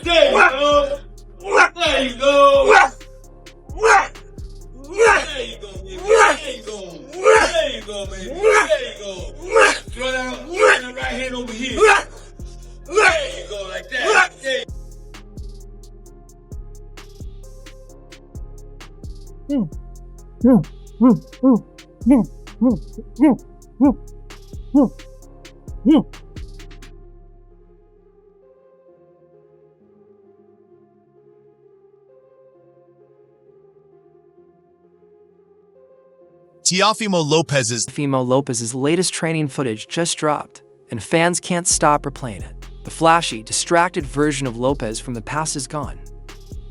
There you go. There you go. There you go, baby. There you go. There you go, baby. There you go. Throw that right hand over here. There you go, like that. There you go. Teofimo Lopez's latest training footage just dropped, and fans can't stop replaying it. The flashy, distracted version of Lopez from the past is gone.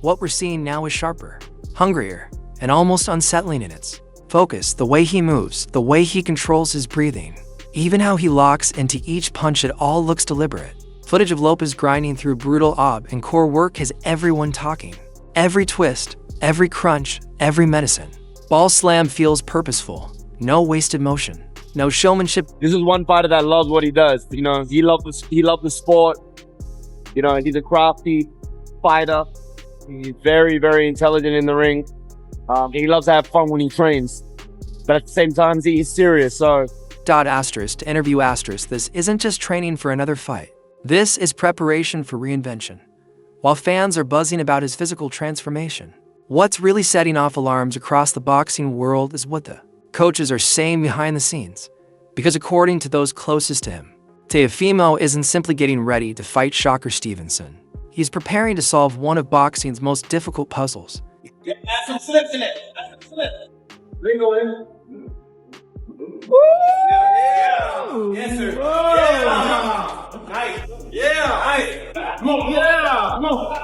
What we're seeing now is sharper, hungrier, and almost unsettling in its focus. The way he moves, the way he controls his breathing, even how he locks into each punch, it all looks deliberate. Footage of Lopez grinding through brutal ob and core work has everyone talking. Every twist, every crunch, every medicine. Ball slam feels purposeful. No wasted motion. No showmanship. This is one fighter that loves what he does. You know, he loves the sport. You know, he's a crafty fighter. He's very, very intelligent in the ring. He loves to have fun when he trains. But at the same time, he's serious, so... To interview asterisk, this isn't just training for another fight. This is preparation for reinvention. While fans are buzzing about his physical transformation, what's really setting off alarms across the boxing world is what the coaches are saying behind the scenes. Because according to those closest to him, Teofimo isn't simply getting ready to fight Shakur Stevenson. He's preparing to solve one of boxing's most difficult puzzles. Add some slips in it. Add some slips. Lingo in. Woo! Yeah! Yes, sir. Whoa. Yeah! Nice. Yeah! Nice. Come on, yeah! Come on.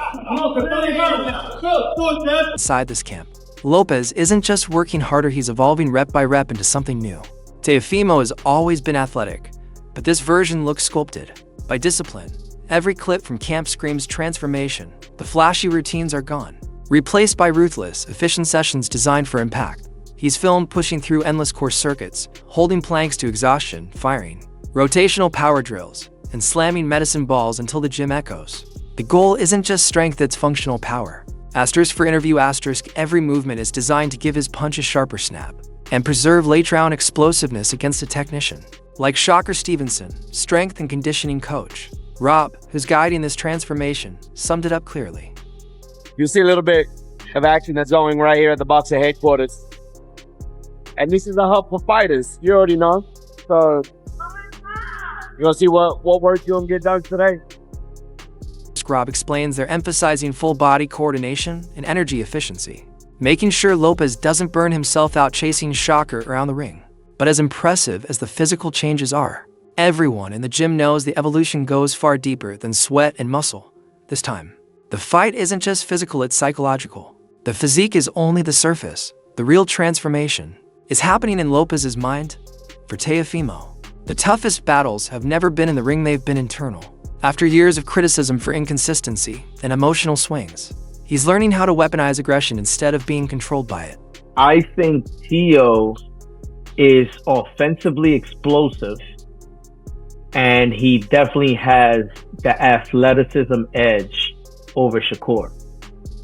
Inside this camp, Lopez isn't just working harder, he's evolving rep by rep into something new. Teofimo has always been athletic, but this version looks sculpted by discipline. Every clip from camp screams transformation. The flashy routines are gone, replaced by ruthless, efficient sessions designed for impact. He's filmed pushing through endless core circuits, holding planks to exhaustion, firing rotational power drills, and slamming medicine balls until the gym echoes. The goal isn't just strength, it's functional power. Asterisk for interview asterisk, every movement is designed to give his punch a sharper snap and preserve late-round explosiveness against a technician. Like Shakur Stevenson, strength and conditioning coach Rob, who's guiding this transformation, summed it up clearly. You'll see a little bit of action that's going right here at the boxing headquarters. And this is a hub for fighters, you already know. So, you're gonna see what work you're gonna get done today. Rob explains they're emphasizing full body coordination and energy efficiency, making sure Lopez doesn't burn himself out chasing Shakur around the ring. But as impressive as the physical changes are, everyone in the gym knows the evolution goes far deeper than sweat and muscle. This time, the fight isn't just physical, it's psychological. The physique is only the surface. The real transformation is happening in Lopez's mind. For Teofimo, the toughest battles have never been in the ring, they've been internal. After years of criticism for inconsistency and emotional swings, he's learning how to weaponize aggression instead of being controlled by it. I think Teo is offensively explosive, and he definitely has the athleticism edge over Shakur.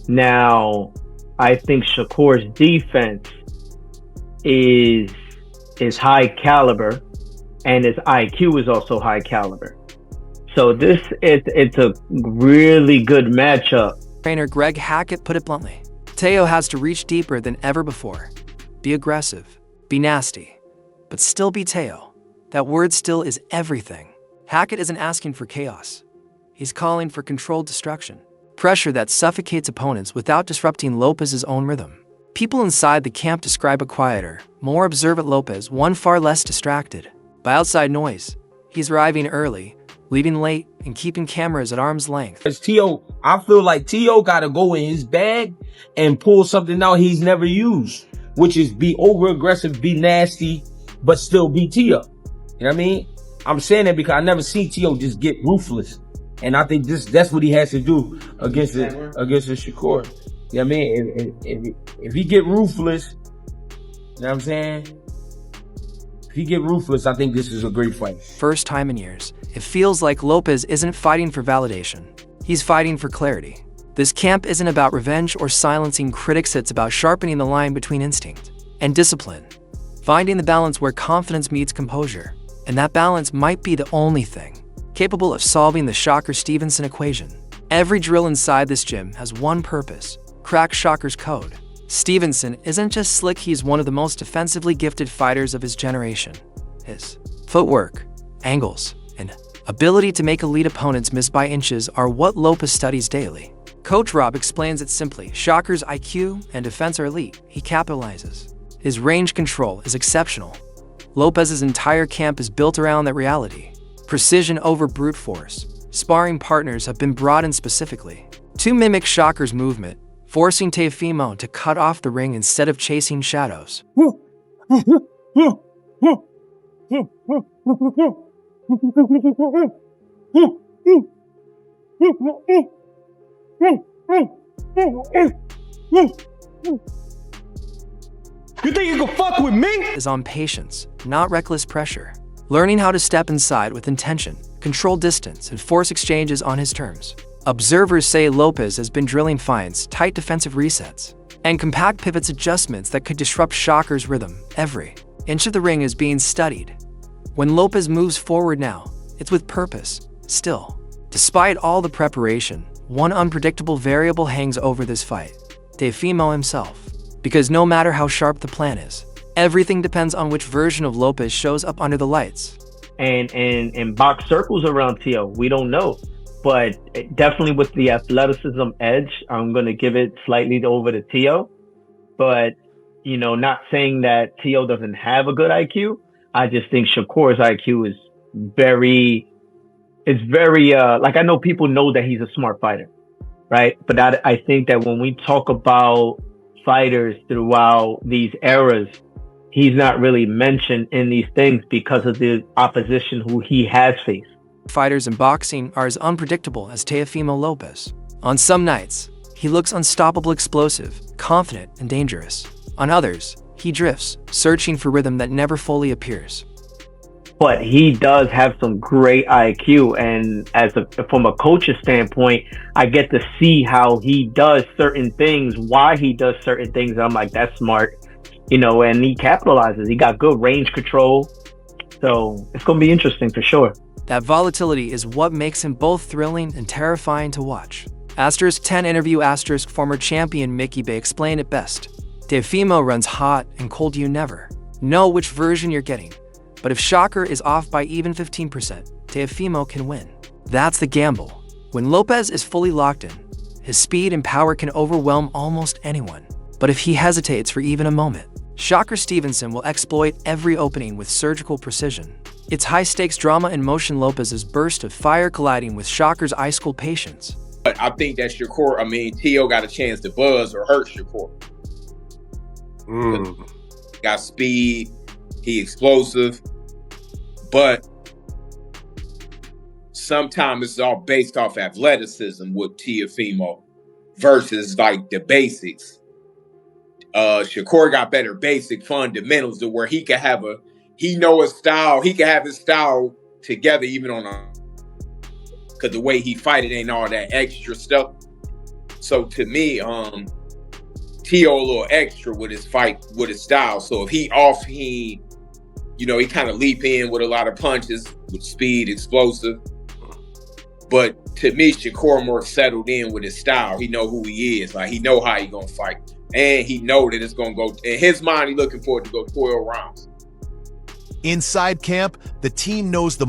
Now, I think Shakur's defense is high caliber, and his IQ is also high caliber. So it's a really good matchup. Trainer Greg Hackett put it bluntly. Teo has to reach deeper than ever before. Be aggressive, be nasty, but still be Teo. That word "still" is everything. Hackett isn't asking for chaos. He's calling for controlled destruction. Pressure that suffocates opponents without disrupting Lopez's own rhythm. People inside the camp describe a quieter, more observant Lopez, one far less distracted by outside noise. He's arriving early, leaving late, and keeping cameras at arm's length. As Teo, I feel like Teo got to go in his bag and pull something out he's never used, which is be over-aggressive, be nasty, but still be Teo. You know what I mean? I'm saying that because I never seen Teo just get ruthless. And I think that's what he has to do against the Shakur. You know what I mean? If he get ruthless, you know what I'm saying? If he get ruthless, I think this is a great fight. First time in years, it feels like Lopez isn't fighting for validation. He's fighting for clarity. This camp isn't about revenge or silencing critics, it's about sharpening the line between instinct and discipline, finding the balance where confidence meets composure. And that balance might be the only thing capable of solving the Shakur Stevenson equation. Every drill inside this gym has one purpose: crack Shakur's code. Stevenson isn't just slick, he's one of the most defensively gifted fighters of his generation. His footwork, angles, and ability to make elite opponents miss by inches are what Lopez studies daily. Coach Rob explains it simply: Shakur's IQ and defense are elite, he capitalizes. His range control is exceptional. Lopez's entire camp is built around that reality. Precision over brute force. Sparring partners have been brought in specifically to mimic Shakur's movement, forcing Teofimo to cut off the ring instead of chasing shadows. You think you can fuck with me? Is on patience, not reckless pressure. Learning how to step inside with intention, control distance, and force exchanges on his terms. Observers say Lopez has been drilling feints, tight defensive resets, and compact pivots, adjustments that could disrupt Shakur's rhythm. Every inch of the ring is being studied. When Lopez moves forward now, it's with purpose. Still, despite all the preparation, one unpredictable variable hangs over this fight: Teofimo himself. Because no matter how sharp the plan is, everything depends on which version of Lopez shows up under the lights. And box circles around Teo, we don't know. But definitely with the athleticism edge, I'm going to give it slightly over to Teo. But, you know, not saying that Teo doesn't have a good IQ. I just think Shakur's IQ is very, like, I know people know that he's a smart fighter, right? But I think that when we talk about fighters throughout these eras, he's not really mentioned in these things because of the opposition who he has faced. Fighters in boxing are as unpredictable as Teofimo Lopez. On some nights, he looks unstoppable, explosive, confident, and dangerous. On others, he drifts, searching for rhythm that never fully appears. But he does have some great IQ, and from a coach's standpoint, I get to see how he does certain things, why he does certain things. I'm like, that's smart, you know, and he capitalizes. He got good range control, so it's going to be interesting for sure. That volatility is what makes him both thrilling and terrifying to watch. *10 interview * former champion Mickey Bey explained it best: Teofimo runs hot and cold. You never know which version you're getting. But if Shakur is off by even 15%, Teofimo can win. That's the gamble. When Lopez is fully locked in, his speed and power can overwhelm almost anyone. But if he hesitates for even a moment, Shakur Stevenson will exploit every opening with surgical precision. It's high-stakes drama in motion, Lopez's burst of fire colliding with Shakur's ice-cold patience. But I think that Teo got a chance to buzz or hurt Shakur. Got speed, he explosive, but sometimes it's all based off athleticism with Teofimo versus like the basics. Shakur got better basic fundamentals to where he can have his style. He can have his style together even because the way he fight it ain't all that extra stuff. So to me, Teo a little extra with his fight, with his style. So if he off, he kind of leap in with a lot of punches with speed, explosive. But to me, Shakur more settled in with his style. He know who he is. Like, he know how he gonna fight. And he know that it's gonna go, in his mind, he looking forward to go 12 rounds. Inside camp, the team knows the